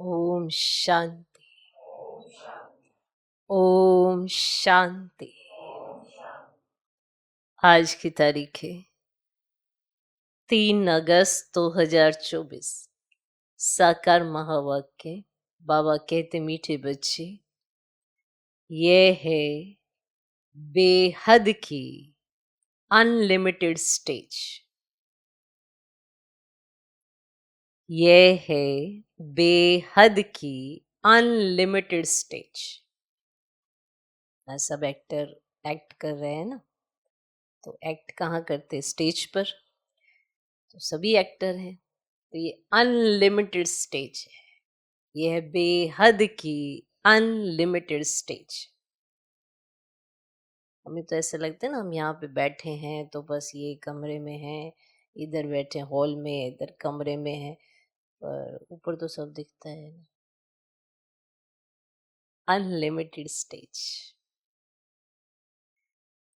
ओम शांति। ओम शांति। आज की तारीख है 3 अगस्त 2024। साकार महावाक्य। बाबा कहते मीठे बच्चे, ये है बेहद की अनलिमिटेड स्टेज। ये है बेहद की अनलिमिटेड स्टेज। सब एक्टर एक्ट कर रहे हैं ना, तो एक्ट कहाँ करते? स्टेज पर। तो सभी एक्टर हैं, तो ये अनलिमिटेड स्टेज है। ये है बेहद की अनलिमिटेड स्टेज। हमें तो ऐसे लगता है ना, हम यहाँ पे बैठे हैं तो बस ये कमरे में हैं, इधर बैठे हॉल में, इधर कमरे में हैं, पर ऊपर तो सब दिखता है ना। अनलिमिटेड स्टेज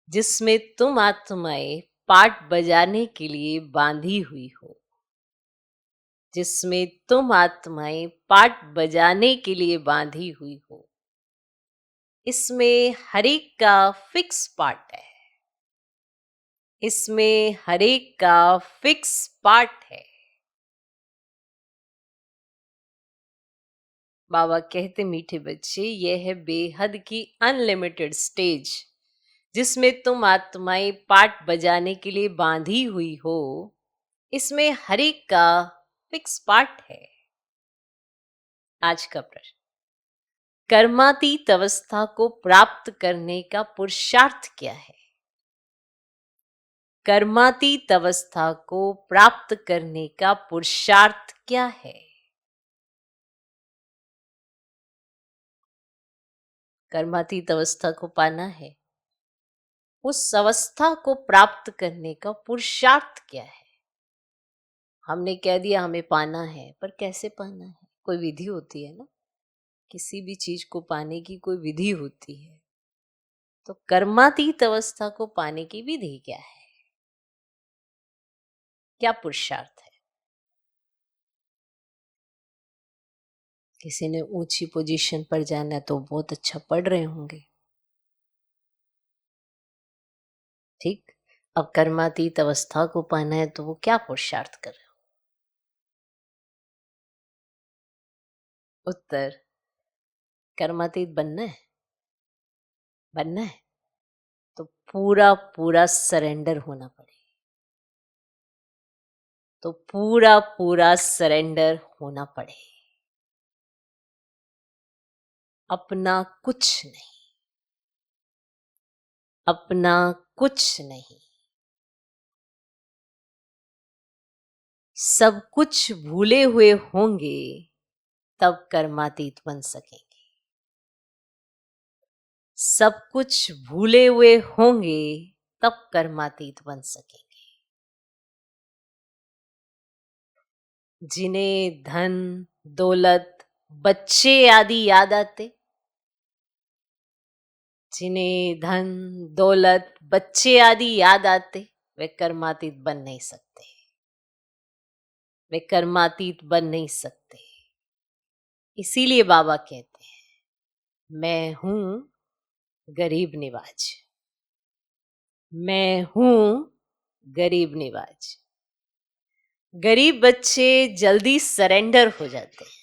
जिसमें तुम आत्माएं पार्ट बजाने के लिए बांधी हुई हो, जिसमें तुम आत्माएं पार्ट बजाने के लिए बांधी हुई हो। इसमें हर एक का फिक्स पार्ट है। इसमें हर एक का फिक्स पार्ट है। बाबा कहते मीठे बच्चे, यह है बेहद की अनलिमिटेड स्टेज जिसमें तुम आत्माएं पार्ट बजाने के लिए बांधी हुई हो। इसमें हर एक का फिक्स पार्ट है। आज का प्रश्न, कर्मातीत अवस्था को प्राप्त करने का पुरुषार्थ क्या है? कर्मातीत अवस्था को प्राप्त करने का पुरुषार्थ क्या है? कर्मातीत अवस्था को पाना है। उस अवस्था को प्राप्त करने का पुरुषार्थ क्या है? हमने कह दिया हमें पाना है, पर कैसे पाना है? कोई विधि होती है ना, किसी भी चीज को पाने की कोई विधि होती है। तो कर्मातीत अवस्था को पाने की विधि क्या है? क्या पुरुषार्थ है? किसी ने ऊंची पोजीशन पर जाना है तो बहुत अच्छा पढ़ रहे होंगे, ठीक। अब कर्मातीत अवस्था को पाना है तो वो क्या पुरुषार्थ कर रहे हो? उत्तर, कर्मातीत बनना है। बनना है तो पूरा पूरा सरेंडर होना पड़े। तो पूरा पूरा सरेंडर होना पड़े। अपना कुछ नहीं, अपना कुछ नहीं, सब कुछ भूले हुए होंगे तब कर्मातीत बन सकेंगे। सब कुछ भूले हुए होंगे तब कर्मातीत बन सकेंगे। जिन्हें धन दौलत बच्चे आदि याद आते, जिन्हें धन दौलत बच्चे आदि याद आते, वे कर्मातीत बन नहीं सकते। वे कर्मातीत बन नहीं सकते। इसीलिए बाबा कहते हैं, मैं हूं गरीब निवाज। मैं हूं गरीब निवाज। गरीब बच्चे जल्दी सरेंडर हो जाते हैं।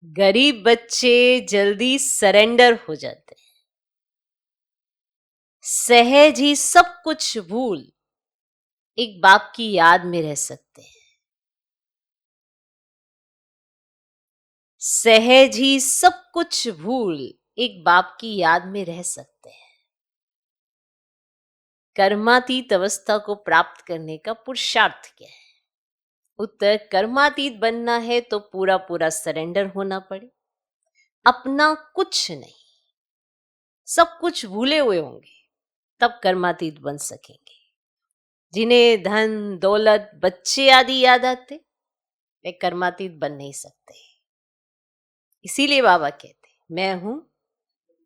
गरीब बच्चे जल्दी सरेंडर हो जाते हैं। सहज ही सब कुछ भूल एक बाप की याद में रह सकते हैं। सहज ही सब कुछ भूल एक बाप की याद में रह सकते हैं। कर्मातीत अवस्था को प्राप्त करने का पुरुषार्थ क्या है? उत्तर, कर्मातीत बनना है तो पूरा पूरा सरेंडर होना पड़े। अपना कुछ नहीं, सब कुछ भूले हुए होंगे तब कर्मातीत बन सकेंगे। जिन्हें धन दौलत बच्चे आदि याद आते, वे कर्मातीत बन नहीं सकते। इसीलिए बाबा कहते, मैं हूं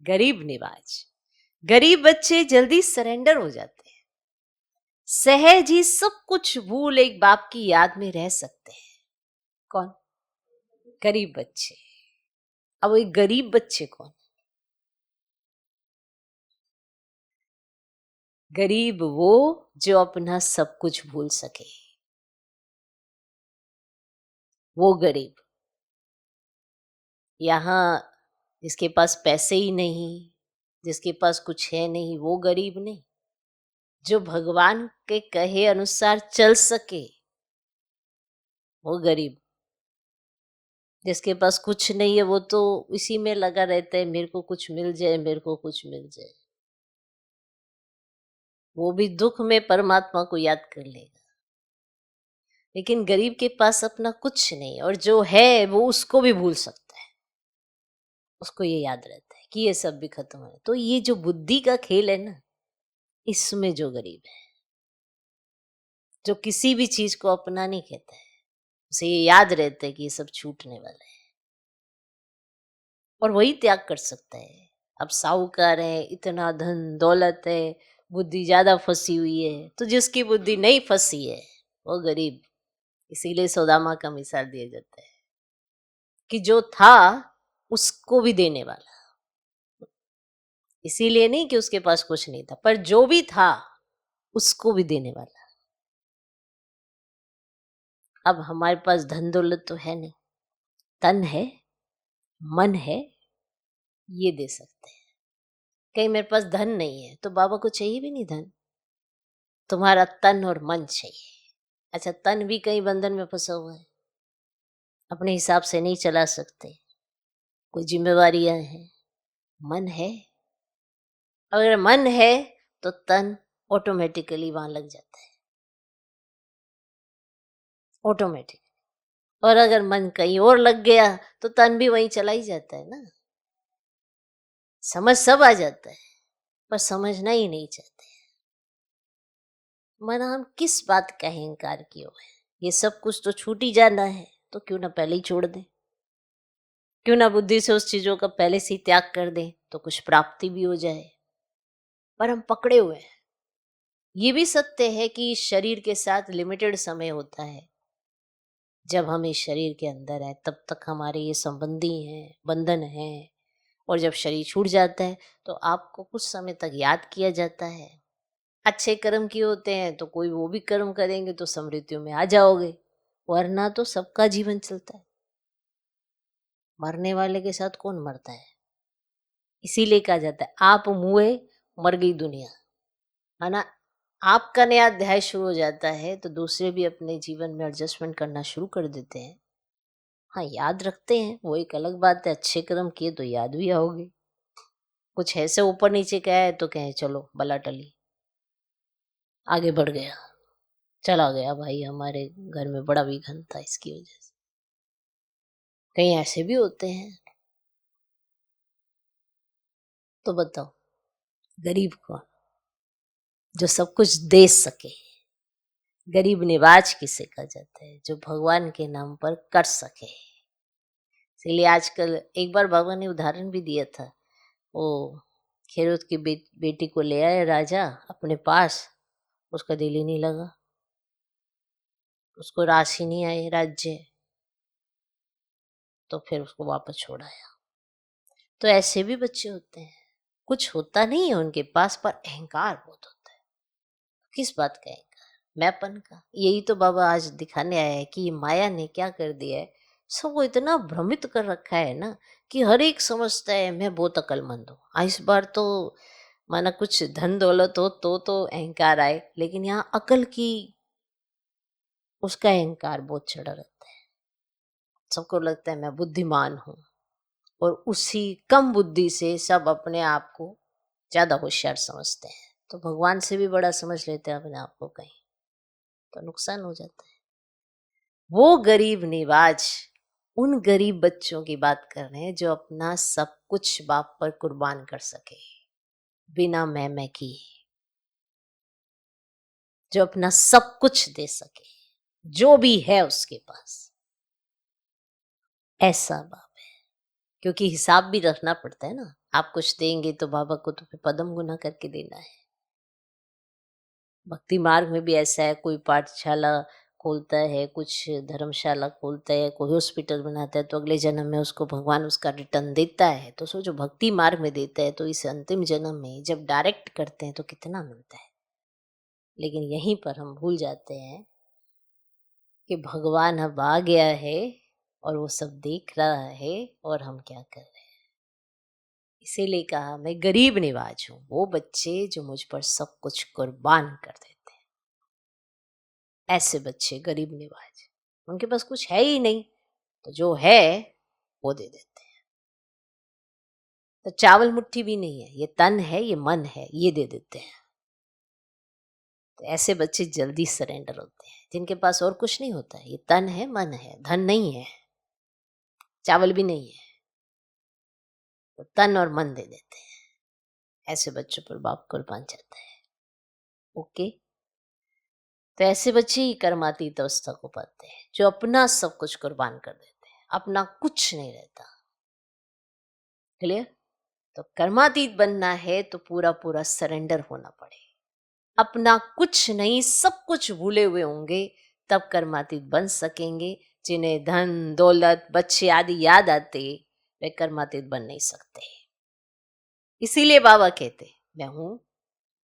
गरीब निवाज। गरीब बच्चे जल्दी सरेंडर हो जाते हैं। सहज ही सब कुछ भूल एक बाप की याद में रह सकते हैं। कौन? गरीब बच्चे। अब वो गरीब बच्चे कौन? गरीब वो जो अपना सब कुछ भूल सके, वो गरीब। यहाँ जिसके पास पैसे ही नहीं, जिसके पास कुछ है नहीं, वो गरीब नहीं। जो भगवान के कहे अनुसार चल सके, वो गरीब। जिसके पास कुछ नहीं है वो तो इसी में लगा रहता है, मेरे को कुछ मिल जाए, मेरे को कुछ मिल जाए। वो भी दुख में परमात्मा को याद कर लेगा। लेकिन गरीब के पास अपना कुछ नहीं, और जो है वो उसको भी भूल सकता है। उसको ये याद रहता है कि ये सब भी खत्म है। तो ये जो बुद्धि का खेल है ना, इसमें जो गरीब है, जो किसी भी चीज को अपना नहीं कहता है, उसे ये याद रहता है कि ये सब छूटने वाला है, और वही त्याग कर सकता है। अब साहूकार है, इतना धन दौलत है, बुद्धि ज्यादा फंसी हुई है, तो जिसकी बुद्धि नहीं फंसी है वो गरीब। इसीलिए सुदामा का मिसाल दिया जाता है कि जो था उसको भी देने वाला। इसीलिए नहीं कि उसके पास कुछ नहीं था, पर जो भी था उसको भी देने वाला। अब हमारे पास धन दौलत तो है नहीं, तन है, मन है, ये दे सकते हैं। कहीं मेरे पास धन नहीं है तो बाबा को चाहिए भी नहीं धन, तुम्हारा तन और मन चाहिए। अच्छा, तन भी कहीं बंधन में फंसा हुआ है, अपने हिसाब से नहीं चला सकते, कोई जिम्मेवारियां हैं। मन है, अगर मन है तो तन ऑटोमेटिकली वहां लग जाता है, ऑटोमेटिक। और अगर मन कहीं और लग गया तो तन भी वहीं चला ही जाता है ना। समझ सब आ जाता है, पर समझना ही नहीं चाहते। मन हम किस बात का अहंकार किए हुए हैं? ये सब कुछ तो छूट ही जाना है, तो क्यों ना पहले ही छोड़ दें, क्यों ना बुद्धि से उस चीजों का पहले से ही त्याग कर दें, तो कुछ प्राप्ति भी हो जाए। पर हम पकड़े हुए हैं। ये भी सत्य है कि शरीर के साथ लिमिटेड समय होता है। जब हम इस शरीर के अंदर है तब तक हमारे ये संबंधी हैं, बंधन हैं, और जब शरीर छूट जाता है तो आपको कुछ समय तक याद किया जाता है। अच्छे कर्म किए होते हैं तो कोई वो भी कर्म करेंगे तो समृद्धियों में आ जाओगे, वरना तो सबका जीवन चलता है। मरने वाले के साथ कौन मरता है? इसीलिए कहा जाता है आप मुए मर गई दुनिया, है ना। आपका नया अध्याय शुरू हो जाता है तो दूसरे भी अपने जीवन में एडजस्टमेंट करना शुरू कर देते हैं। हाँ, याद रखते हैं, वो एक अलग बात है। अच्छे कर्म किए तो याद भी आओगे। कुछ ऐसे ऊपर नीचे क्या है तो कहे चलो बला टली, आगे बढ़ गया, चला गया भाई, हमारे घर में बड़ा विघन था इसकी वजह से। कहीं ऐसे भी होते हैं। तो बताओ, गरीब कौन? जो सब कुछ दे सके। गरीब निवाज किसे कहा जाता है? जो भगवान के नाम पर कर सके। इसलिए आजकल एक बार बाबा ने उदाहरण भी दिया था, वो खेरोत की बेटी को ले आए राजा अपने पास, उसका दिल ही नहीं लगा, उसको राशि नहीं आई राज्य, तो फिर उसको वापस छोड़ाया। तो ऐसे भी बच्चे होते हैं, कुछ होता नहीं है उनके पास पर अहंकार बहुत होता है। किस बात का अहंकार? मैंपन का। यही तो बाबा आज दिखाने आया है कि ये माया ने क्या कर दिया है, सबको इतना भ्रमित कर रखा है ना, कि हर एक समझता है मैं बहुत अक्लमंद हूँ। इस बार तो माना कुछ धन दौलत हो तो अहंकार आए, लेकिन यहाँ अकल की, उसका अहंकार बहुत चढ़ा रहता है। सबको लगता है मैं बुद्धिमान हूँ, और उसी कम बुद्धि से सब अपने आप को ज्यादा होशियार समझते हैं, तो भगवान से भी बड़ा समझ लेते हैं अपने आप को, कहीं तो नुकसान हो जाता है। वो गरीब निवाज, उन गरीब बच्चों की बात कर रहे हैं जो अपना सब कुछ बाप पर कुर्बान कर सके, बिना मैं किए, जो अपना सब कुछ दे सके, जो भी है उसके पास। ऐसा बाप है, क्योंकि हिसाब भी रखना पड़ता है ना। आप कुछ देंगे तो बाबा को तो फिर पदम गुना करके देना है। भक्ति मार्ग में भी ऐसा है, कोई पाठशाला, खोलता है, कुछ धर्मशाला खोलता है, कोई हॉस्पिटल बनाता है, तो अगले जन्म में उसको भगवान उसका रिटर्न देता है। तो सोचो भक्ति मार्ग में देता है, तो इस अंतिम जन्म में जब डायरेक्ट करते हैं तो कितना मिलता है। लेकिन यहीं पर हम भूल जाते हैं कि भगवान अब आ गया है और वो सब देख रहा है और हम क्या कर रहे हैं। इसीलिए कहा मैं गरीब निवाज हूं, वो बच्चे जो मुझ पर सब कुछ कुर्बान कर देते हैं। ऐसे बच्चे गरीब निवाज, उनके पास कुछ है ही नहीं, तो जो है वो दे देते हैं। तो चावल मुट्ठी भी नहीं है, ये तन है, ये मन है, ये दे देते हैं। तो ऐसे बच्चे जल्दी सरेंडर होते हैं, जिनके पास और कुछ नहीं होता है, ये तन है, मन है, धन नहीं है, चावल भी नहीं है, तो तन और मन दे देते हैं। ऐसे बच्चों पर बाप कुर्बान जाता है। ओके, तो ऐसे बच्चे ही कर्मातीत अवस्था को पाते हैं, जो अपना सब कुछ कुर्बान कर देते हैं, अपना कुछ नहीं रहता। क्लियर? तो कर्मातीत बनना है तो पूरा पूरा सरेंडर होना पड़े। अपना कुछ नहीं, सब कुछ भूले हुए होंगे, तब कर्मातीत बन सकेंगे। जिन्हें धन दौलत बच्चे आदि याद आते, वे कर्मातीत बन नहीं सकते। इसीलिए बाबा कहते मैं हूं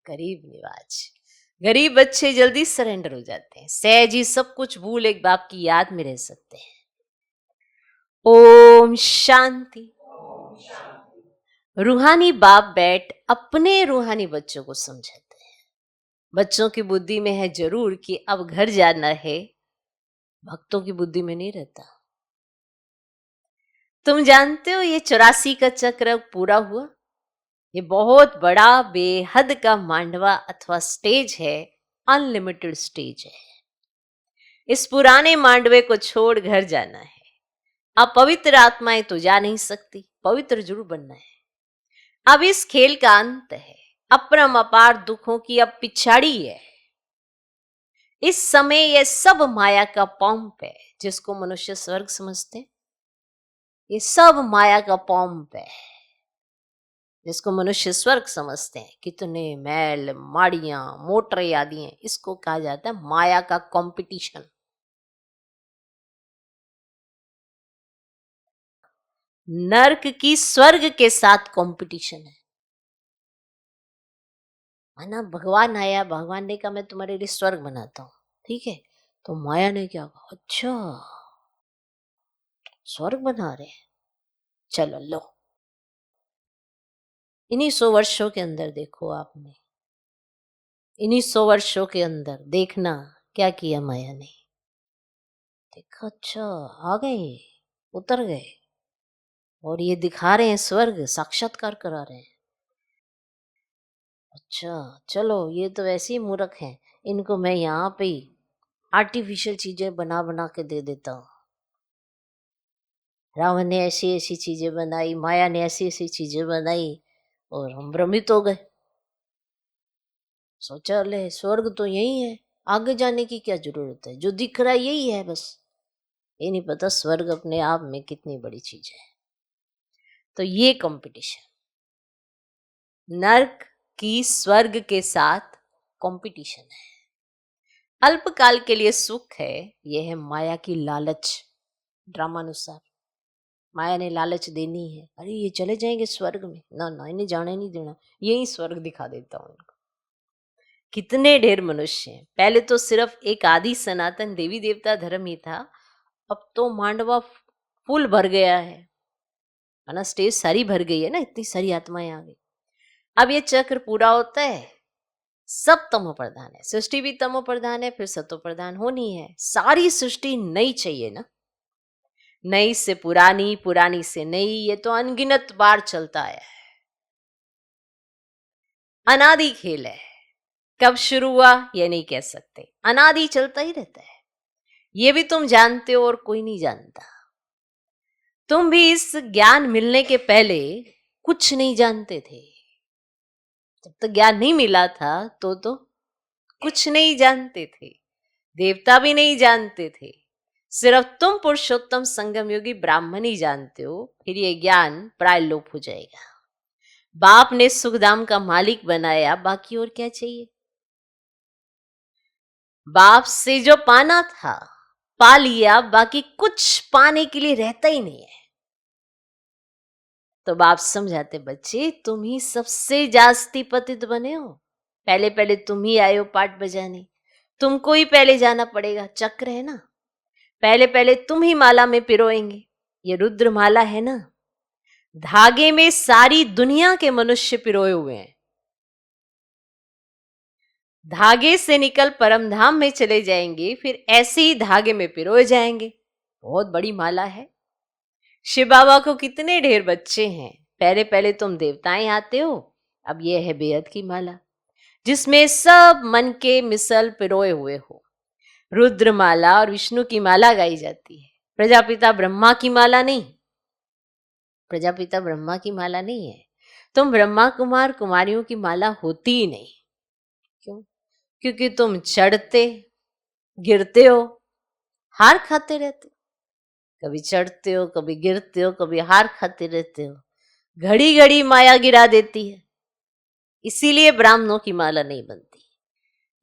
गरीब निवाज। गरीब बच्चे जल्दी सरेंडर हो जाते हैं, सहज ही सब कुछ भूल एक बाप की याद में रह सकते हैं। ओम शांति। रूहानी बाप बैठ अपने रूहानी बच्चों को समझाते हैं। बच्चों की बुद्धि में है जरूर कि अब घर जाना है, भक्तों की बुद्धि में नहीं रहता। तुम जानते हो ये 84 का चक्र पूरा हुआ। ये बहुत बड़ा बेहद का मांडवा अथवा स्टेज है, अनलिमिटेड स्टेज है। इस पुराने मांडवे को छोड़ घर जाना है। अब पवित्र आत्माएं तो जा नहीं सकती, पवित्र जरूर बनना है। अब इस खेल का अंत है, अपरम अपार दुखों की अब पिछाड़ी है। इस समय यह सब माया का पंप है, जिसको मनुष्य स्वर्ग समझते हैं। ये सब माया का पंप है, जिसको मनुष्य स्वर्ग समझते हैं। कितने मैल माड़ियां मोटरें आदि हैं, इसको कहा जाता है माया का कंपटीशन। नर्क की स्वर्ग के साथ कंपटीशन है। माना भगवान आया, भगवान ने कहा मैं तुम्हारे लिए स्वर्ग बनाता हूं, ठीक है। तो माया ने क्या कहा, अच्छा स्वर्ग बना रहे हैं, चलो लो। इन्हीं 100 वर्षों के अंदर देखो आपने, इन्हीं 100 वर्षों के अंदर देखना क्या किया माया ने। देखा अच्छा आ गए, उतर गए, और ये दिखा रहे हैं स्वर्ग, साक्षात्कार करा रहे हैं। अच्छा चलो, ये तो वैसे ही मूर्ख हैं, इनको मैं यहाँ पे ही आर्टिफिशियल चीजें बना बना के दे देता हूँ। रावण ने ऐसी ऐसी चीजें बनाई, माया ने ऐसी ऐसी चीजें बनाई, और हम भ्रमित हो गए। सोचा ले स्वर्ग तो यही है, आगे जाने की क्या जरूरत है, जो दिख रहा है यही है बस। ये नहीं पता स्वर्ग अपने आप में कितनी बड़ी चीज है। तो ये कंपटीशन, नर्क की स्वर्ग के साथ कंपटीशन है। अल्पकाल के लिए सुख है, यह है माया की लालच। ड्रामानुसार माया ने लालच देनी है, अरे ये चले जाएंगे स्वर्ग में, ना ना इन्हें जाने नहीं देना, यही स्वर्ग दिखा देता हूं इनको। कितने ढेर मनुष्य हैं। पहले तो सिर्फ एक आदि सनातन देवी देवता धर्म ही था, अब तो मांडवा फुल भर गया है ना, स्टेज सारी भर गई है ना, इतनी सारी आत्माएं आ गई। अब ये चक्र पूरा होता है, सब तमो प्रधान है, सृष्टि भी तमो प्रधान है, फिर सतो प्रधान होनी है। सारी सृष्टि नई चाहिए ना, नई से पुरानी, पुरानी से नई, ये तो अनगिनत बार चलता आया है, अनादि खेल है। कब शुरू हुआ ये नहीं कह सकते, अनादि चलता ही रहता है। ये भी तुम जानते हो और कोई नहीं जानता। तुम भी इस ज्ञान मिलने के पहले कुछ नहीं जानते थे। जब तक ज्ञान नहीं मिला था तो कुछ नहीं जानते थे, देवता भी नहीं जानते थे, सिर्फ तुम पुरुषोत्तम संगम योगी ब्राह्मण ही जानते हो। फिर ये ज्ञान प्राय लोप हो जाएगा। बाप ने सुखधाम का मालिक बनाया, बाकी और क्या चाहिए। बाप से जो पाना था पा लिया, बाकी कुछ पाने के लिए रहता ही नहीं है। तो बाप समझाते, बच्चे तुम ही सबसे जास्ती पतित बने हो, पहले पहले तुम ही आए हो पाठ बजाने, तुमको ही पहले जाना पड़ेगा, चक्र है ना, पहले पहले तुम ही माला में पिरोएंगे। ये रुद्र माला है ना, धागे में सारी दुनिया के मनुष्य पिरोए हुए हैं। धागे से निकल परम धाम में चले जाएंगे, फिर ऐसे ही धागे में पिरोए जाएंगे। बहुत बड़ी माला है। शिव बाबा को कितने ढेर बच्चे हैं, पहले पहले तुम देवताएं आते हो, अब ये है बेहद की माला जिसमें सब मन के मिसल पिरोए हुए हो। रुद्र माला और विष्णु की माला गाई जाती है, प्रजापिता ब्रह्मा की माला नहीं। प्रजापिता ब्रह्मा की माला नहीं है। तुम ब्रह्मा कुमार कुमारियों की माला होती ही नहीं। क्यों? क्योंकि तुम चढ़ते गिरते हो, हार खाते रहते हो, कभी चढ़ते हो कभी गिरते हो, कभी हार खाते रहते हो। घड़ी घड़ी माया गिरा देती है, इसीलिए ब्राह्मणों की माला नहीं बनती।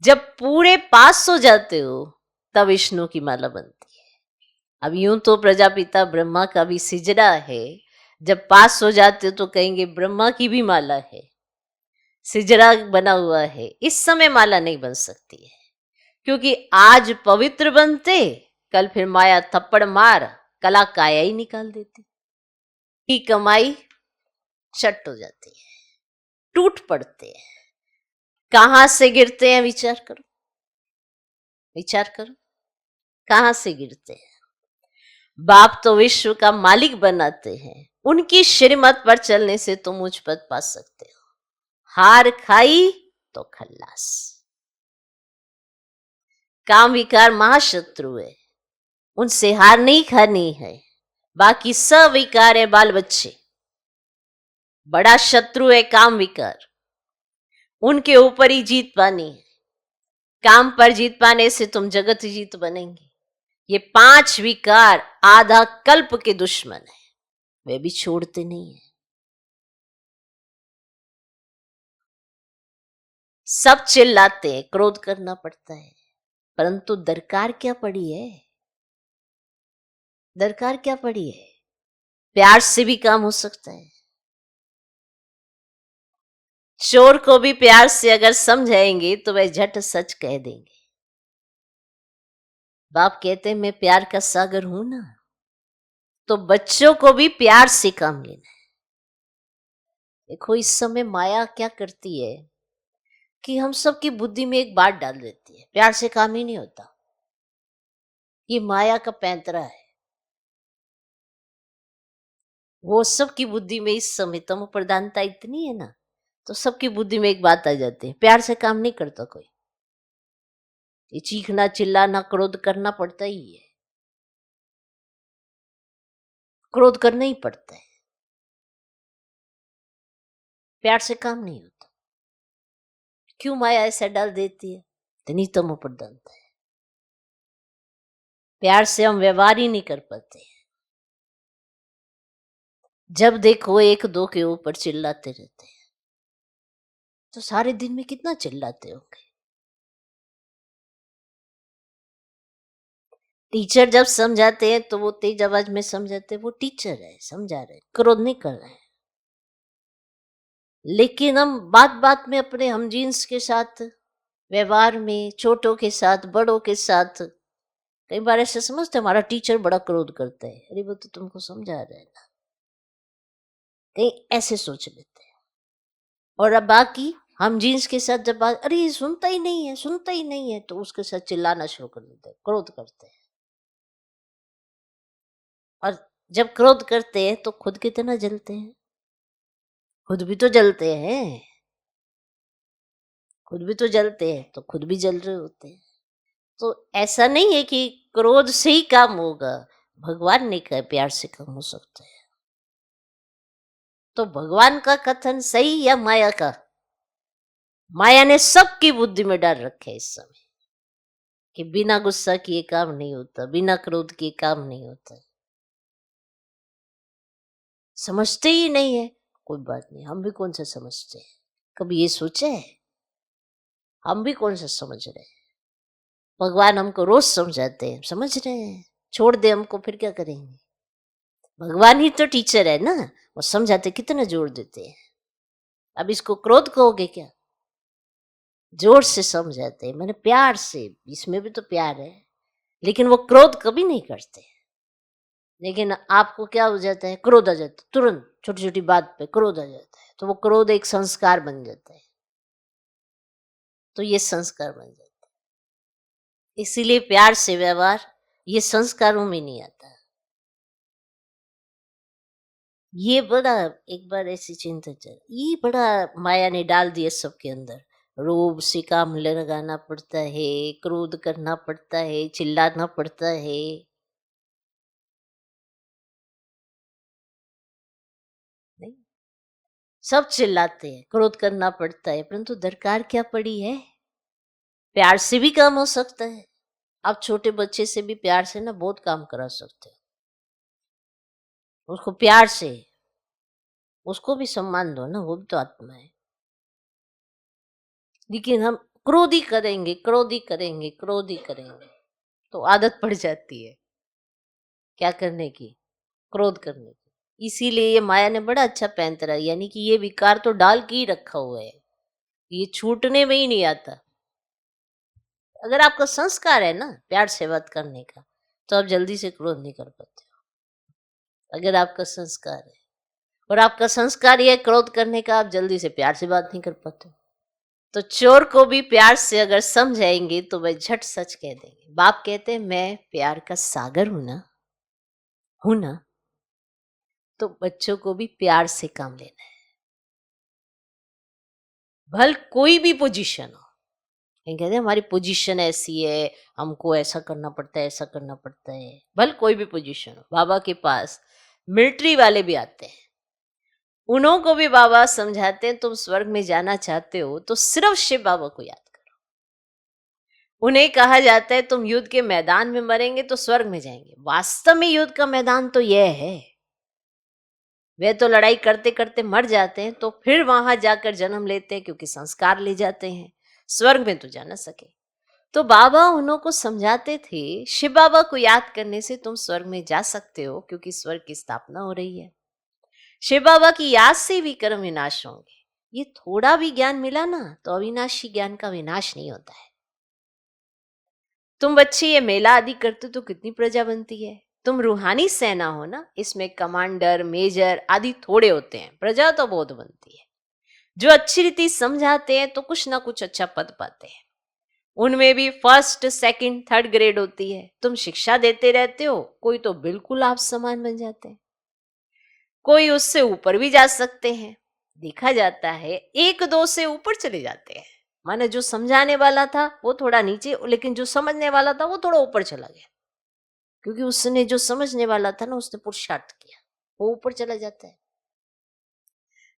जब पूरे पास हो जाते हो तब विष्णु की माला बनती है। अब यूं तो प्रजापिता ब्रह्मा का भी सिजड़ा है, जब पास हो जाते हो तो कहेंगे ब्रह्मा की भी माला है, सिजड़ा बना हुआ है। इस समय माला नहीं बन सकती है, क्योंकि आज पवित्र बनते, कल फिर माया थप्पड़ मार कला काया ही निकाल देती, की कमाई चट हो जाती है, टूट पड़ते हैं। कहां से गिरते हैं, विचार करो, विचार करो, कहां से गिरते हैं। बाप तो विश्व का मालिक बनाते हैं, उनकी श्रीमत पर चलने से तुम उच्च पद पा सकते हो। हार खाई तो खल्लास। काम विकार महाशत्रु है, उनसे हार नहीं खानी है। बाकी सब विकार है बाल बच्चे, बड़ा शत्रु है काम विकार, उनके ऊपर ही जीत पानी है। काम पर जीत पाने से तुम जगत जीत बनेंगे। ये 5 विकार आधा कल्प के दुश्मन है, वे भी छोड़ते नहीं है। सब चिल्लाते हैं, क्रोध करना पड़ता है, परंतु दरकार क्या पड़ी है, दरकार क्या पड़ी है। प्यार से भी काम हो सकता है। चोर को भी प्यार से अगर समझाएंगे तो वह झट सच कह देंगे। बाप कहते हैं मैं प्यार का सागर हूं ना, तो बच्चों को भी प्यार से काम लेना है। देखो इस समय माया क्या करती है कि हम सबकी बुद्धि में एक बात डाल देती है, प्यार से काम ही नहीं होता। ये माया का पैंतरा है। वो सबकी बुद्धि में इस समय तमो प्रधानता इतनी है ना, तो सबकी बुद्धि में एक बात आ जाती है, प्यार से काम नहीं करता कोई। ये चीखना चिल्लाना क्रोध करना पड़ता ही है, क्रोध करना ही पड़ता है, प्यार से काम नहीं होता। क्यों माया ऐसा डाल देती है, इतनी तमो प्रधानता है। प्यार से हम व्यवहार ही नहीं कर पाते। जब देखो एक दो के ऊपर चिल्लाते रहते हैं, तो सारे दिन में कितना चिल्लाते होंगे। टीचर जब समझाते हैं तो वो तेज आवाज में समझाते हैं, वो टीचर है, समझा रहे, क्रोध नहीं कर रहे हैं। लेकिन हम बात बात में अपने हमजीन्स के साथ, व्यवहार में, छोटों के साथ बड़ों के साथ, कई बार ऐसे समझते हमारा टीचर बड़ा क्रोध करता है। अरे वो तो तुमको समझा रहे हैं ना, कहीं ऐसे सोच लेते हैं। और अब बाकी हम जीन्स के साथ जब बात, अरे ये सुनता ही नहीं है, सुनता ही नहीं है, तो उसके साथ चिल्लाना शुरू कर देते हैं, क्रोध करते हैं। और जब क्रोध करते हैं तो खुद कितना जलते हैं, खुद भी तो जलते हैं, खुद भी तो जलते हैं, तो खुद भी जल रहे होते हैं। तो ऐसा नहीं है कि क्रोध से ही काम होगा, भगवान ने कहा प्यार से काम हो सकता है। तो भगवान का कथन सही या माया का? माया ने सबकी बुद्धि में डाल रखे इस समय कि बिना गुस्सा किए काम नहीं होता, बिना क्रोध किए काम नहीं होता। समझते ही नहीं है। कोई बात नहीं, हम भी कौन सा समझते हैं, कभी ये सोचे है हम भी कौन सा समझ रहे हैं। भगवान हमको रोज समझाते हैं, समझ रहे हैं, छोड़ दे हमको फिर क्या करेंगे। भगवान ही तो टीचर है ना, वो समझाते कितना जोर देते हैं। अब इसको क्रोध कहोगे क्या? जोर से समझाते हैं, मैंने प्यार से, इसमें भी तो प्यार है, लेकिन वो क्रोध कभी नहीं करते। लेकिन आपको क्या हो जाता है, क्रोध आ जाता है, तुरंत छोटी छोटी बात पे क्रोध आ जाता है, तो वो क्रोध एक संस्कार बन जाता है, तो ये संस्कार बन जाता है। इसीलिए प्यार से व्यवहार ये संस्कारों में नहीं आता। ये बड़ा, एक बार ऐसी चिंता चल, ये बड़ा माया ने डाल दिया सबके अंदर। रोब से काम लगाना पड़ता है, क्रोध करना पड़ता है, चिल्लाना पड़ता है। नहीं, सब चिल्लाते हैं, क्रोध करना पड़ता है, परंतु दरकार क्या पड़ी है? प्यार से भी काम हो सकता है। आप छोटे बच्चे से भी प्यार से ना बहुत काम करा सकते हो, उसको प्यार से, उसको भी सम्मान दो ना, वो भी तो आत्मा है। लेकिन हम क्रोधी करेंगे, क्रोधी करेंगे, क्रोधी करेंगे, तो आदत पड़ जाती है क्या करने की, क्रोध करने की। इसीलिए ये माया ने बड़ा अच्छा पैंतरा, यानी कि ये विकार तो डाल के ही रखा हुआ है, ये छूटने में ही नहीं आता। अगर आपका संस्कार है ना प्यार से बात करने का, तो आप जल्दी से क्रोध नहीं कर पाते हो। अगर आपका संस्कार है, और आपका संस्कार ये है क्रोध करने का, आप जल्दी से प्यार से बात नहीं कर पाते हो। तो चोर को भी प्यार से अगर समझाएंगे तो वह झट सच कह देंगे। बाप कहते हैं मैं प्यार का सागर हूं ना, हूं ना। तो बच्चों को भी प्यार से काम लेना है, भल कोई भी पोजीशन हो। कहीं कहते हैं हमारी पोजीशन ऐसी है, हमको ऐसा करना पड़ता है, ऐसा करना पड़ता है, भल कोई भी पोजीशन हो। बाबा के पास मिलिट्री वाले भी आते हैं, उन्हों को भी बाबा समझाते हैं तुम स्वर्ग में जाना चाहते हो तो सिर्फ शिव बाबा को याद करो। उन्हें कहा जाता है तुम युद्ध के मैदान में मरेंगे तो स्वर्ग में जाएंगे, वास्तव में युद्ध का मैदान तो यह है। वे तो लड़ाई करते करते मर जाते हैं, तो फिर वहां जाकर जन्म लेते हैं क्योंकि संस्कार ले जाते हैं, स्वर्ग में तो जा ना सके। तो बाबा उन्हों को समझाते थे शिव बाबा को याद करने से तुम स्वर्ग में जा सकते हो, क्योंकि स्वर्ग की स्थापना हो रही है। शिव बाबा की याद से भी कर्म विनाश होंगे। ये थोड़ा भी ज्ञान मिला ना तो अविनाशी ज्ञान का विनाश नहीं होता है। तुम बच्चे ये मेला आदि करते हो तो कितनी प्रजा बनती है। तुम रूहानी सेना हो ना, इसमें कमांडर मेजर आदि थोड़े होते हैं, प्रजा तो बहुत बनती है। जो अच्छी रीति समझाते हैं तो कुछ ना कुछ अच्छा पद पाते हैं। उनमें भी फर्स्ट सेकंड थर्ड ग्रेड होती है। तुम शिक्षा देते रहते हो, कोई तो बिल्कुल आप समान बन जाते हैं, कोई उससे ऊपर भी जा सकते हैं। देखा जाता है एक दो से ऊपर चले जाते हैं, माने जो समझाने वाला था वो थोड़ा नीचे, लेकिन जो समझने वाला था वो थोड़ा ऊपर चला गया, क्योंकि उसने जो समझने वाला था ना उसने पुरुषार्थ किया, वो ऊपर चला जाता है।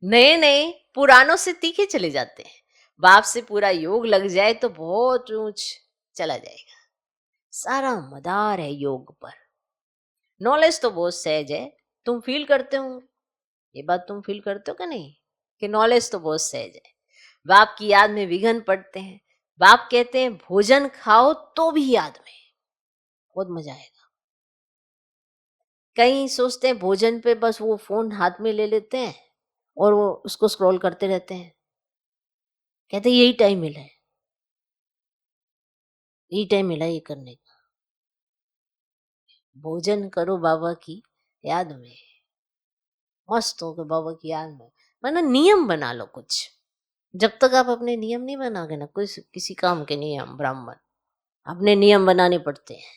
नए नए पुरानों से तीखे चले जाते हैं। बाप से पूरा योग लग जाए तो बहुत ऊंच चला जाएगा। सारा मदार है योग पर। नॉलेज तो बहुत सहज है, तुम फील करते हो, ये बात तुम फील करते हो कि नहीं, कि नॉलेज तो बहुत सहज है। बाप की याद में विघन पड़ते हैं। बाप कहते हैं भोजन खाओ तो भी याद में, बहुत मजा आएगा। कई सोचते हैं भोजन पे बस वो फोन हाथ में ले लेते हैं और वो उसको स्क्रॉल करते रहते हैं, कहते हैं यही टाइम मिला है, यही टाइम मिला है ये करने का। भोजन करो बाबा की याद में, मस्त हो के बाबा की याद में। मतलब नियम बना लो कुछ। जब तक आप अपने नियम नहीं बनाओगे ना, कोई किसी काम के नियम, ब्राह्मण अपने नियम बनाने पड़ते हैं।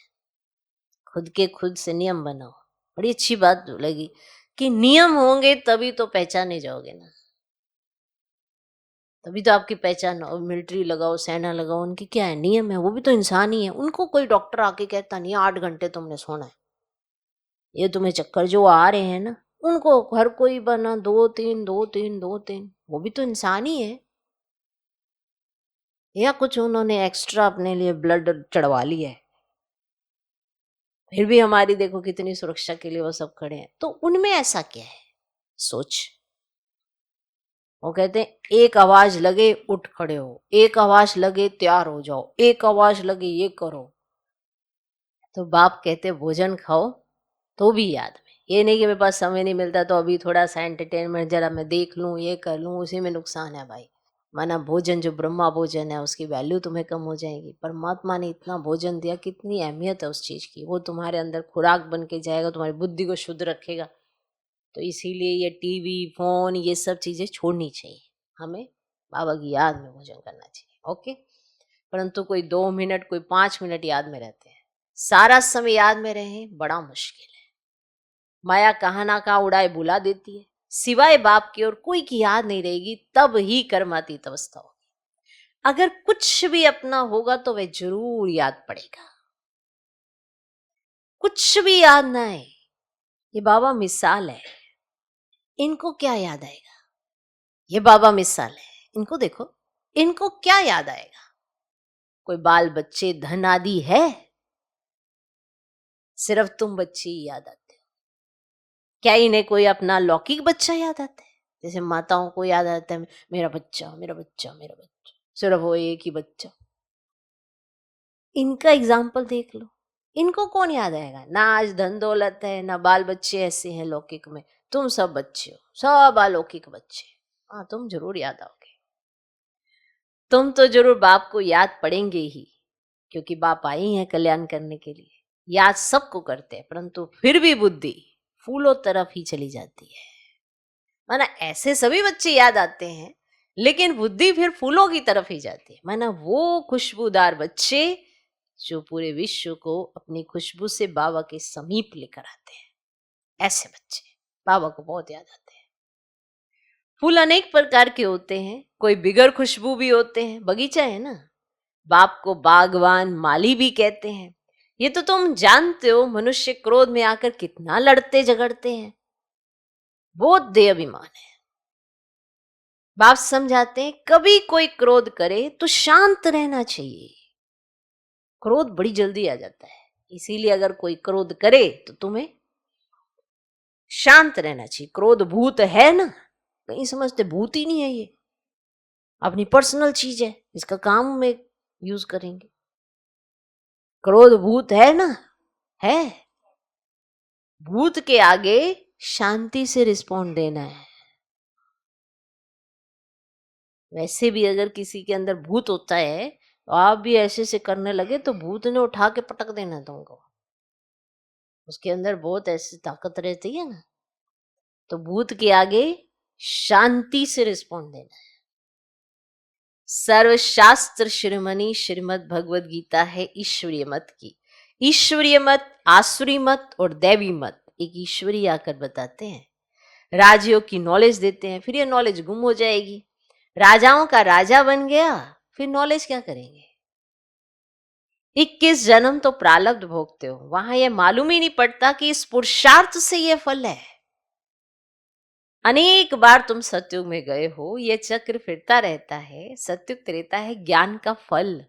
खुद के खुद से नियम बनाओ। बड़ी अच्छी बात लगी कि नियम होंगे तभी तो पहचाने जाओगे ना, तभी तो आपकी पहचान। और मिलिट्री लगाओ, सेना लगाओ, उनकी क्या है, नियम है, वो भी तो इंसान ही है। उनको कोई डॉक्टर आके कहता नहीं 8 घंटे तुमने सोना है। ये तुम्हें चक्कर जो आ रहे हैं ना, उनको हर कोई बना 2 3 2 3 2 3, वो भी तो इंसान ही है। या कुछ उन्होंने एक्स्ट्रा अपने लिए ब्लड चढ़वा लिया है, फिर भी हमारी देखो कितनी सुरक्षा के लिए वो सब खड़े हैं। तो उनमें ऐसा क्या है, सोच। वो कहते हैं एक आवाज लगे उठ खड़े हो, एक आवाज लगे तैयार हो जाओ, एक आवाज लगे ये करो। तो बाप कहते भोजन खाओ तो भी याद में, ये नहीं कि मेरे पास समय नहीं मिलता तो अभी थोड़ा सा एंटरटेनमेंट जरा मैं देख लूं, ये कर लूं, उसी में नुकसान है भाई। माना भोजन जो ब्रह्मा भोजन है उसकी वैल्यू तुम्हें कम हो जाएगी। परमात्मा ने इतना भोजन दिया, कितनी अहमियत है उस चीज की, वो तुम्हारे अंदर खुराक बन के जाएगा, तुम्हारी बुद्धि को शुद्ध रखेगा। तो इसीलिए ये टीवी फोन ये सब चीजें छोड़नी चाहिए, हमें बाबा की याद में भोजन करना चाहिए। ओके, परंतु कोई 2 मिनट कोई 5 मिनट याद में रहते हैं, सारा समय याद में रहे बड़ा मुश्किल है। माया कहाँ ना कहाँ उड़ाए बुला देती है, सिवाय बाप की और कोई की याद नहीं रहेगी, तब ही कर्मातीत अवस्था होगी। अगर कुछ भी अपना होगा तो वह जरूर याद पड़ेगा। कुछ भी याद ना आए, ये बाबा मिसाल है, इनको क्या याद आएगा? ये बाबा मिसाल है, इनको देखो, इनको क्या याद आएगा? कोई बाल बच्चे धन आदि है? सिर्फ तुम बच्चे ही याद आते हो। क्या इन्हें कोई अपना लौकिक बच्चा याद आता है? जैसे माताओं को याद आता है मेरा बच्चा मेरा बच्चा मेरा बच्चा, सिर्फ वो एक ही बच्चा। इनका एग्जाम्पल देख लो, इनको कौन याद आएगा? ना आज धन दौलत है, ना बाल बच्चे ऐसे हैं लौकिक में, तुम सब बच्चे हो, सब अलौकिक बच्चे। हाँ, तुम जरूर याद आओगे, तुम तो जरूर बाप को याद पड़ेंगे ही, क्योंकि बाप आए हैं कल्याण करने के लिए। याद सबको करते हैं, परंतु फिर भी बुद्धि फूलों तरफ ही चली जाती है। माना ऐसे सभी बच्चे याद आते हैं, लेकिन बुद्धि फिर फूलों की तरफ ही जाती है। माना वो खुशबूदार बच्चे जो पूरे विश्व को अपनी खुशबू से बाबा के समीप लेकर आते हैं, ऐसे बच्चे बाबा को बहुत याद आते हैं। फूल अनेक प्रकार के होते हैं, कोई बिगर खुशबू भी होते हैं। बगीचा है ना, बाप को बागवान माली भी कहते हैं। ये तो तुम जानते हो, मनुष्य क्रोध में आकर कितना लड़ते झगड़ते हैं, बहुत दे अभिमान है। बाप समझाते हैं कभी कोई क्रोध करे तो शांत रहना चाहिए, क्रोध बड़ी जल्दी आ जाता है। इसीलिए अगर कोई क्रोध करे तो तुम्हें शांत रहना चाहिए। क्रोध भूत है ना, कहीं समझते भूत ही नहीं है, ये अपनी पर्सनल चीज है, इसका काम में यूज करेंगे। क्रोध भूत है ना, है। भूत के आगे शांति से रिस्पॉन्ड देना है। वैसे भी अगर किसी के अंदर भूत होता है तो आप भी ऐसे से करने लगे तो भूत ने उठा के पटक देना तुमको, उसके अंदर बहुत ऐसी ताकत रहती है ना। तो भूत के आगे शांति से रिस्पॉन्ड देना है। सर्वशास्त्र शिरोमणि श्रीमद् भगवद गीता है ईश्वरीय मत की। ईश्वरीय मत, आसुरी मत और दैवी मत एक ईश्वरी आकर बताते हैं, राजयोग की नॉलेज देते हैं, फिर ये नॉलेज गुम हो जाएगी। राजाओं का राजा बन गया, फिर नॉलेज क्या करेंगे? 21 जन्म तो प्रारब्ध भोगते हो, वहां ये मालूम ही नहीं पड़ता कि इस पुरुषार्थ से ये फल है। अनेक बार तुम सतयुग में गए हो, ये चक्र फिरता रहता है, सतयुग त्रेता है ज्ञान का फल।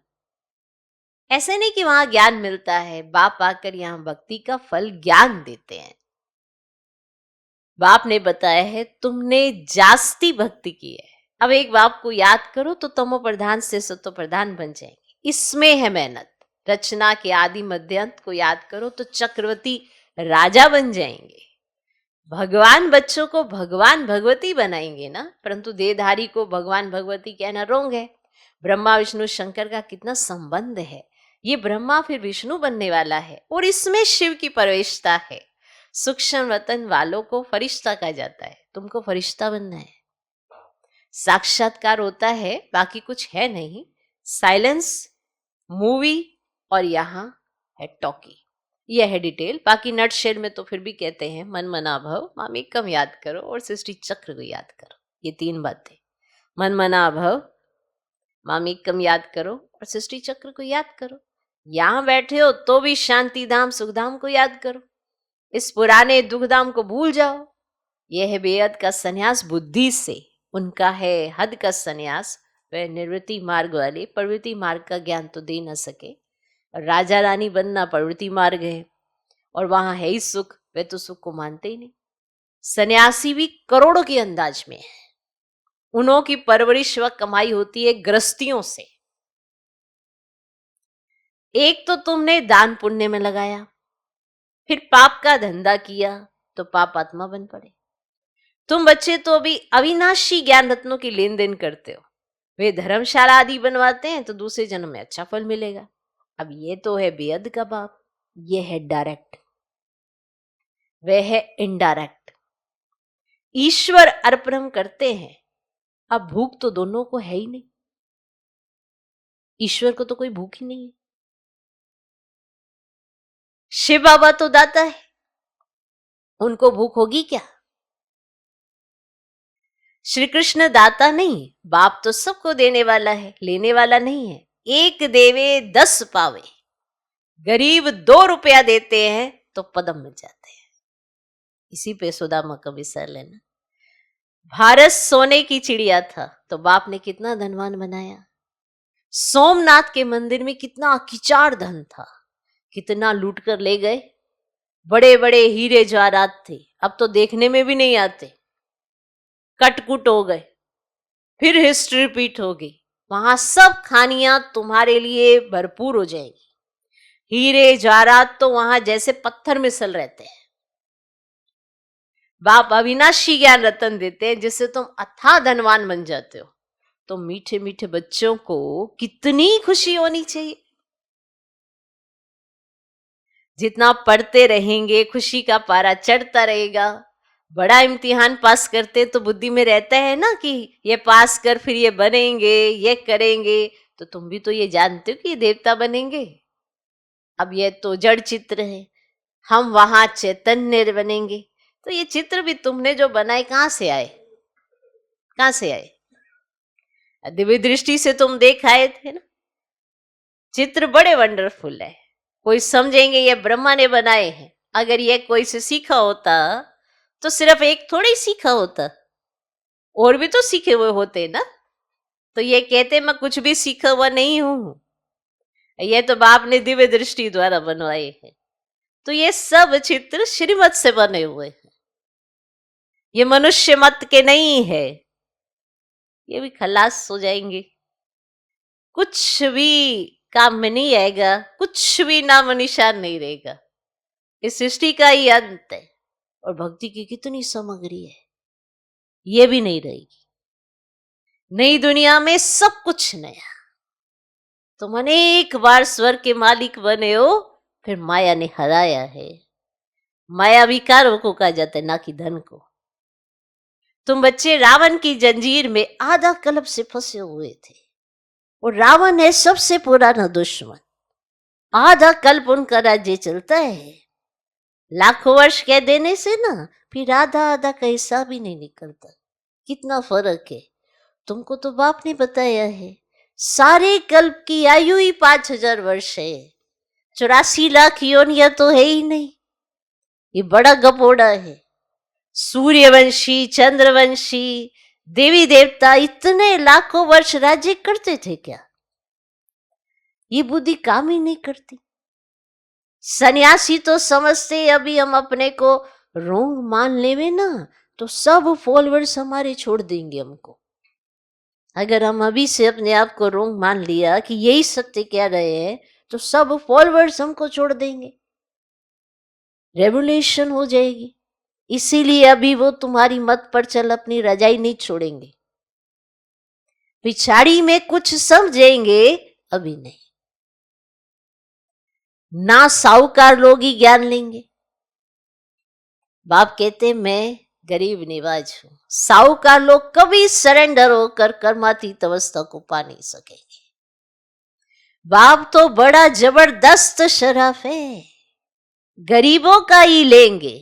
ऐसे नहीं कि वहां ज्ञान मिलता है, बाप आकर यहाँ भक्ति का फल ज्ञान देते हैं। बाप ने बताया है तुमने जास्ती भक्ति की है, अब एक बाप को याद करो तो तमो प्रधान से सतो प्रधान बन जाएंगे। इसमें है मेहनत। रचना के आदि मध्य अंत को याद करो तो चक्रवर्ती राजा बन जाएंगे। भगवान बच्चों को भगवान भगवती बनाएंगे ना, परंतु देहधारी को भगवान भगवती कहना रोंग है। ब्रह्मा विष्णु शंकर का कितना संबंध है, ये ब्रह्मा फिर विष्णु बनने वाला है और इसमें शिव की प्रवेशता है। सूक्ष्म वतन वालों को फरिश्ता कहा जाता है, तुमको फरिश्ता बनना है। साक्षात्कार होता है, बाकी कुछ है नहीं। साइलेंस, मूवी और यहाँ है टॉकी, यह है डिटेल। बाकी नट शेल में तो फिर भी कहते हैं मन मना भव, मामी कम याद करो और सृष्टि चक्र को याद करो। ये 3 बातें, मन मना भव, मामी कम याद करो और सृष्टि चक्र को याद करो। यहां बैठे हो तो भी शांति धाम सुखधाम को याद करो, इस पुराने दुखधाम को भूल जाओ। यह है बेहद का संन्यास बुद्धि से, उनका है हद का संन्यास। वह निवृत्ति मार्ग वाले प्रवृत्ति मार्ग का ज्ञान तो दे न सके। राजा रानी बनना प्रवृत्ति मार्ग है और वहां है ही सुख, वे तो सुख को मानते ही नहीं। सन्यासी भी करोड़ों के अंदाज में है, उन्हों की परवरिश व कमाई होती है गृहस्थियों से। एक तो तुमने दान पुण्य में लगाया, फिर पाप का धंधा किया तो पाप आत्मा बन पड़े। तुम बच्चे तो अभी अविनाशी ज्ञान रत्नों की लेन देन करते हो, वे धर्मशाला आदि बनवाते हैं तो दूसरे जन्म में अच्छा फल मिलेगा। अब ये तो है बेअद का पाप, ये है डायरेक्ट, वह है इनडायरेक्ट। ईश्वर अर्पण करते हैं, अब भूख तो दोनों को है ही नहीं, ईश्वर को तो कोई भूख ही नहीं है। शिव बाबा तो दाता है, उनको भूख होगी क्या? श्री कृष्ण दाता नहीं, बाप तो सबको देने वाला है, लेने वाला नहीं है। एक देवे 10 पावे, गरीब 2 रुपया देते हैं तो पदम मिल जाते हैं। इसी पे सुदामा का विसर लेना। भारत सोने की चिड़िया था तो बाप ने कितना धनवान बनाया। सोमनाथ के मंदिर में कितना किचाड़ धन था, कितना लूट कर ले गए। बड़े बड़े हीरे जवाहरात थे, अब तो देखने में भी नहीं आते, कटकुट हो गए। फिर हिस्ट्री रिपीट होगी, वहां सब खानियां तुम्हारे लिए भरपूर हो जाएगी। हीरे जवाहरात तो वहां जैसे पत्थर मिसल रहते हैं। बाप अविनाशी ज्ञान रतन देते हैं जिससे तुम अथाह धनवान बन जाते हो। तो मीठे मीठे बच्चों को कितनी खुशी होनी चाहिए। जितना पढ़ते रहेंगे खुशी का पारा चढ़ता रहेगा। बड़ा इम्तिहान पास करते तो बुद्धि में रहता है ना कि ये पास कर फिर ये बनेंगे, ये करेंगे, तो तुम भी तो ये जानते हो कि ये देवता बनेंगे। अब ये तो जड़ चित्र है, हम वहां चैतन्य बनेंगे। तो ये चित्र भी तुमने जो बनाए कहां से आए, कहां से आए? दिव्य दृष्टि से तुम देख आए थे ना। चित्र बड़े वंडरफुल है, कोई समझेंगे ये ब्रह्मा ने बनाए हैं। अगर ये कोई से सीखा होता तो सिर्फ एक थोड़ी सीखा होता, और भी तो सीखे हुए होते ना। तो ये कहते मैं कुछ भी सीखा हुआ नहीं हूं, ये तो बाप ने दिव्य दृष्टि द्वारा बनवाए हैं। तो ये सब चित्र श्रीमत से बने हुए हैं, ये मनुष्य मत के नहीं है। ये भी खलास हो जाएंगे, कुछ भी काम में नहीं आएगा, कुछ भी नाम निशान नहीं रहेगा। इस सृष्टि का ही अंत है, और भक्ति की कितनी सामग्री है ये भी नहीं रहेगी। नई दुनिया में सब कुछ नया। तुम अनेक बार स्वर्ग के मालिक बने हो, फिर माया ने हराया है। माया विकारों को कहा जाता है, ना कि धन को। तुम बच्चे रावण की जंजीर में आधा कल्प से फंसे हुए थे, और रावण है सबसे पुराना दुश्मन। आधा कल्प उनका राज्य चलता है, लाखों वर्ष कह देने से ना फिर आधा आधा का हिसाब ही नहीं निकलता। कितना फर्क है, तुमको तो बाप ने बताया है। सारे कल्प की आयु ही 5000 वर्ष है, 84 लाख योनिया तो है ही नहीं। ये बड़ा गपोड़ा है। सूर्यवंशी, चंद्रवंशी, देवी देवता इतने लाखों वर्ष राज्य करते थे क्या? ये बुद्धि काम ही नहीं करती। सन्यासी तो समझते अभी हम अपने को रोंग मान लेवे ना तो सब फॉलोअर्स हमारे छोड़ देंगे हमको। अगर हम अभी से अपने आप को रोंग मान लिया कि यही सत्य कह रहे हैं तो सब फॉलोअर्स हमको छोड़ देंगे, रेवोल्यूशन हो जाएगी। इसीलिए अभी वो तुम्हारी मत पर चल अपनी रजाई नहीं छोड़ेंगे, पिछाड़ी में कुछ समझेंगे, अभी नहीं। ना साहूकार लोग ही ज्ञान लेंगे। बाप कहते मैं गरीब निवाज हूं, साहूकार लोग कभी सरेंडर होकर कर्मातीत अवस्था को पा नहीं सकेंगे। बाप तो बड़ा जबरदस्त शराफ है, गरीबों का ही लेंगे,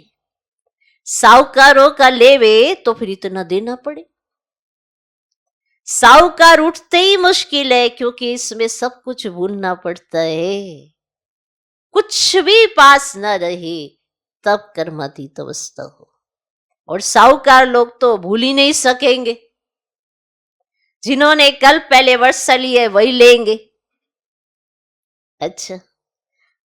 साहूकारों का लेवे तो फिर इतना देना पड़े। साहूकार उठते ही मुश्किल है, क्योंकि इसमें सब कुछ भूलना पड़ता है। कुछ भी पास न रहे तब कर्मातीत अवस्था हो, और साहूकार लोग तो भूल ही नहीं सकेंगे। जिन्होंने कल पहले वर्ष ली है वही लेंगे। अच्छा,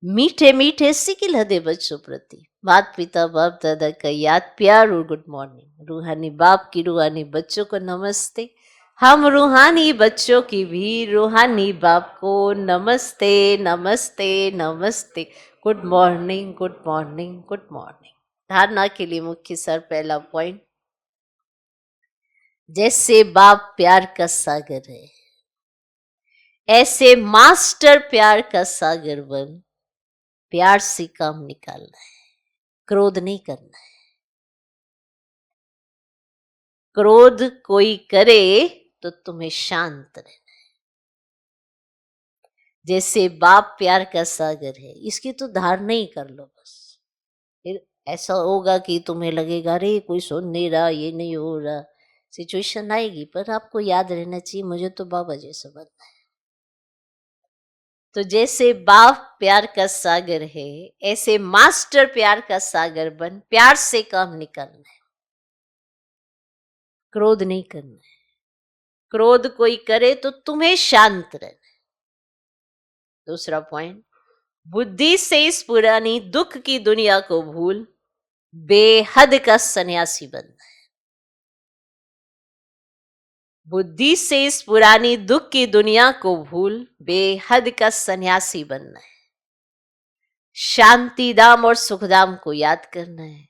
मीठे मीठे सिकिल हदे बच्चों प्रति माता पिता बाप दादा का याद, प्यार और गुड मॉर्निंग। रूहानी बाप की रूहानी बच्चों को नमस्ते। हम रूहानी बच्चों की भी रूहानी बाप को नमस्ते नमस्ते नमस्ते। Good morning good morning good morning. धारणा के लिए मुख्य सर पहला पॉइंट, जैसे बाप प्यार का सागर है ऐसे मास्टर प्यार का सागर बन प्यार से काम निकालना है, क्रोध नहीं करना है। क्रोध कोई करे तो तुम्हें शांत रहना। जैसे बाप प्यार का सागर है, इसकी तो धारणा ही कर लो बस। फिर ऐसा होगा कि तुम्हें लगेगा अरे कोई सुन नहीं रहा, ये नहीं हो रहा, सिचुएशन आएगी, पर आपको याद रहना चाहिए मुझे तो बाबा जैसा बनना है। तो जैसे बाप प्यार का सागर है ऐसे मास्टर प्यार का सागर बन प्यार से काम निकालना है, क्रोध नहीं करना है। क्रोध कोई करे तो तुम्हें शांत रहना है। दूसरा पॉइंट, बुद्धि से इस पुरानी दुख की दुनिया को भूल बेहद का सन्यासी बनना है। बुद्धि से इस पुरानी दुख की दुनिया को भूल बेहद का सन्यासी बनना है। शांति धाम और सुखधाम को याद करना है।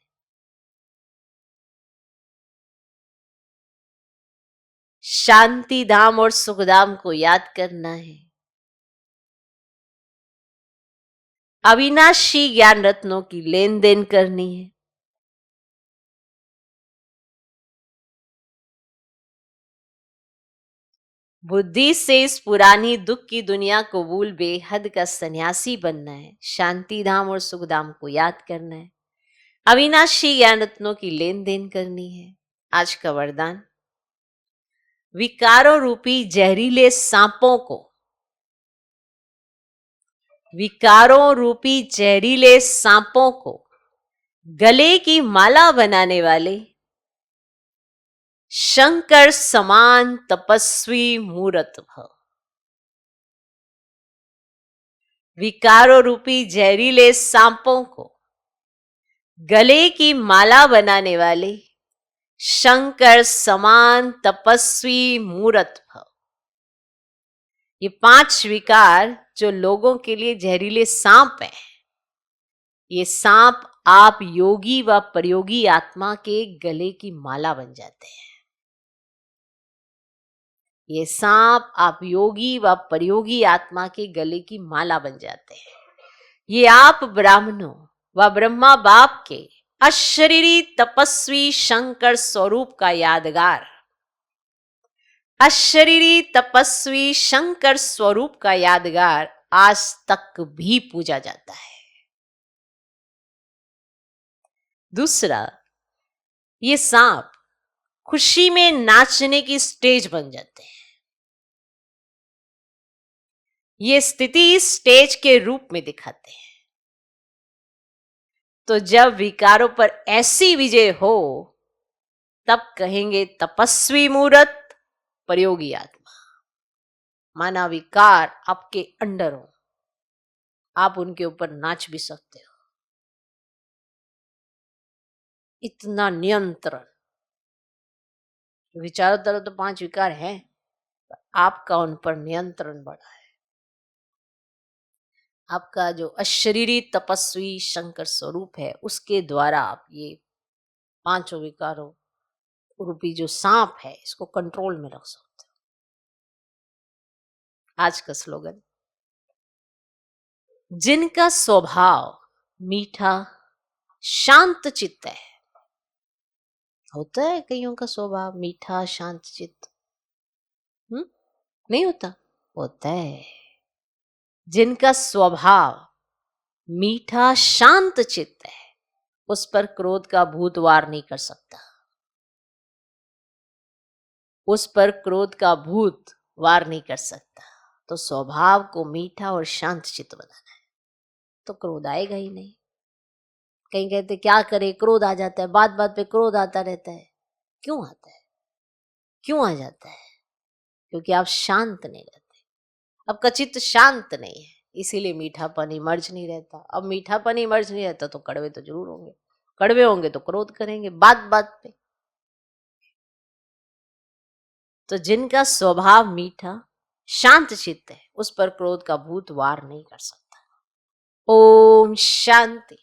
शांति धाम और सुखधाम को याद करना है। अविनाशी ज्ञान रत्नों की लेन देन करनी है। बुद्धि से इस पुरानी दुख की दुनिया को भूल बेहद का सन्यासी बनना है। शांति धाम और सुखधाम को याद करना है। अविनाशी ज्ञान रत्नों की लेन देन करनी है। आज का वरदान, विकारों रूपी जहरीले सांपों को, विकारों रूपी जहरीले सांपों को गले की माला बनाने वाले शंकर समान तपस्वी मूरत भव। विकारों रूपी जहरीले सांपों को गले की माला बनाने वाले शंकर समान तपस्वी मूरत भव। ये 5 विकार जो लोगों के लिए जहरीले सांप हैं, ये सांप आप योगी व प्रयोगी आत्मा के गले की माला बन जाते हैं। ये सांप आप योगी व प्रयोगी आत्मा के गले की माला बन जाते हैं। ये आप ब्राह्मणों व ब्रह्मा बाप के अशरीरी तपस्वी शंकर स्वरूप का यादगार, अशरीरी तपस्वी शंकर स्वरूप का यादगार आज तक भी पूजा जाता है। दूसरा, ये सांप खुशी में नाचने की स्टेज बन जाते हैं। ये स्थिति स्टेज के रूप में दिखाते हैं। तो जब विकारों पर ऐसी विजय हो तब कहेंगे तपस्वी मूरत प्रयोगी आत्मा। माना विकार आपके अंडर हो, आप उनके ऊपर नाच भी सकते हो। इतना नियंत्रण, विचारों तरफ तो 5 विकार हैं, आपका उन पर नियंत्रण बढ़ा है। आपका जो अशरीरी तपस्वी शंकर स्वरूप है उसके द्वारा आप ये 5 विकारों रूपी जो सांप है इसको कंट्रोल में रख सकते हो। आज का स्लोगन, जिनका स्वभाव मीठा शांत चित्त है। होता है कईयों का स्वभाव मीठा शांत चित्त? नहीं होता? होता है। जिनका स्वभाव मीठा शांत चित्त है उस पर क्रोध का भूत वार नहीं कर सकता। उस पर क्रोध का भूत वार नहीं कर सकता। तो स्वभाव को मीठा और शांत चित्त बनाना है तो क्रोध आएगा ही नहीं। कहीं कहते क्या करे, क्रोध आ जाता है, बात बात पे क्रोध आता रहता है। क्यों आता है? क्यों आ जाता है? क्योंकि आप शांत नहीं रहते। आपका चित्त शांत नहीं है, इसीलिए मीठापन इमर्ज नहीं रहता। अब मीठापन इमर्ज नहीं रहता तो कड़वे तो जरूर होंगे। कड़वे होंगे तो क्रोध करेंगे बात बात पे। तो जिनका स्वभाव मीठा शांत चित्त है उस पर क्रोध का भूत वार नहीं कर सकता। ओम शांति।